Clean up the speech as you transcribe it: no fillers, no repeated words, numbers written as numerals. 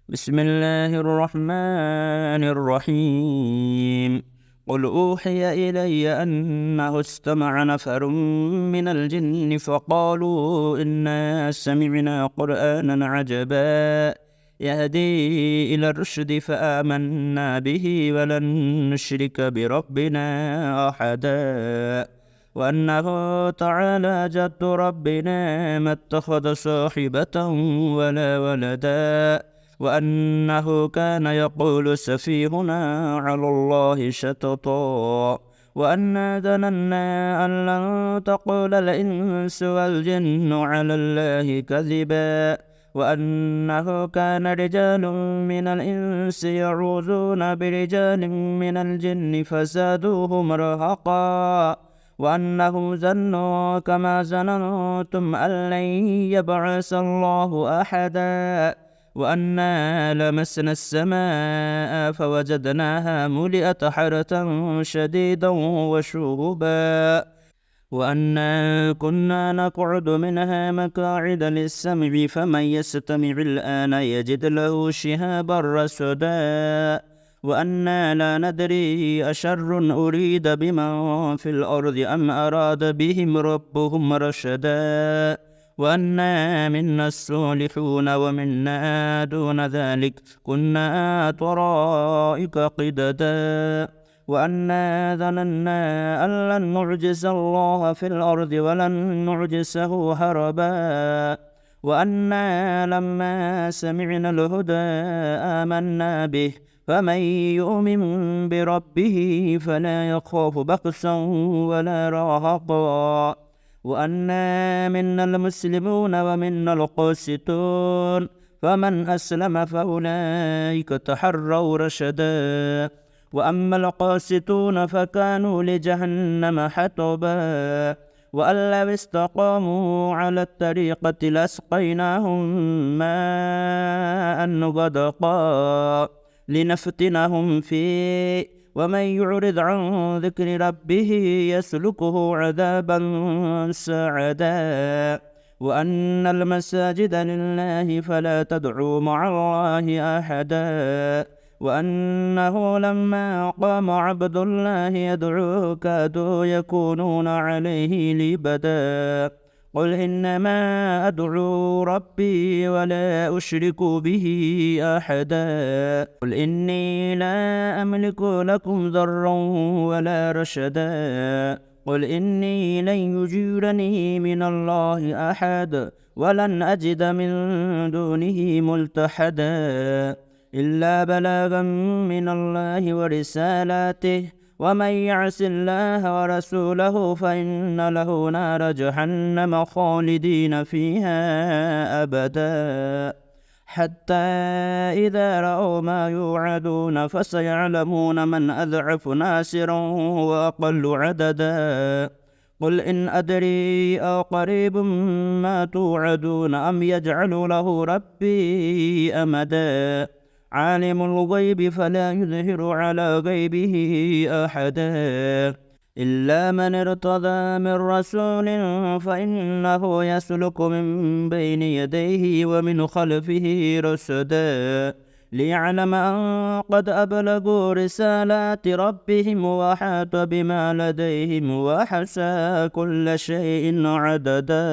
بسم الله الرحمن الرحيم. قل أوحي إلي أنه استمع نفر من الجن فقالوا إنا سمعنا قرآنا عجبا يهدي إلى الرشد فآمنا به ولن نشرك بربنا أحدا وأنه تعالى جد ربنا ما اتخذ صاحبة ولا ولدا وأنه كان يقول سفيهنا على الله شططا وأنا ظننا أن لن تقول الإنس والجن على الله كذبا وأنه كان رجال من الإنس يعوذون برجال من الجن فزادوهم رهقا وأنهم ظنوا كما ظننتم أن لن يبعث الله أحدا وأنا لمسنا السماء فوجدناها ملئت حرة شديدا وشهبا وأنا كنا نقعد منها مقاعد للسمع فمن يستمع الآن يجد له شهابا رصدا وأنا لا ندري أشر أريد بمن في الأرض أم أراد بهم ربهم رشدا وأنا منا الصالحون ومنا دون ذلك كنا طرائق قددا وأنا ظننا أن لن نعجز الله في الأرض ولن نعجزه هربا وأنا لما سمعنا الهدى آمنا به فمن يؤمن بربه فلا يخاف بخسا ولا رهقا وأنا منا المسلمون ومنا القاسطون فمن أسلم فأولئك تحروا رشدا وأما القاسطون فكانوا لجهنم حطبا وأن لو استقاموا على الطريقة لاسقيناهم ماء غدقا لنفتنهم فيه ومن يعرض عن ذكر ربه يسلكه عذابا سعدا وأن المساجد لله فلا تدعوا مع الله أحدا وأنه لما قام عبد الله يدعوه كادوا يكونون عليه لبدا قل إنما أدعو ربي ولا أشرك به أحدا قل إني لا أملك لكم ضرا ولا رشدا قل إني لن يجيرني من الله أحد ولن أجد من دونه ملتحدا إلا بلاغا من الله ورسالاته ومن يعص الله ورسوله فإن له نار جهنم خالدين فيها أبدا حتى إذا رأوا ما يوعدون فسيعلمون من أضعف ناصرا وأقل عددا قل إن أدري أقريب ما توعدون أم يجعل له ربي أمدا عالم الغيب فلا يظهر على غيبه أحدا إلا من ارتضى من رسول فإنه يسلك من بين يديه ومن خلفه رصدا ليعلم أن قد أبلغوا رسالات ربهم وأحاط بما لديهم وأحصى كل شيء عددا.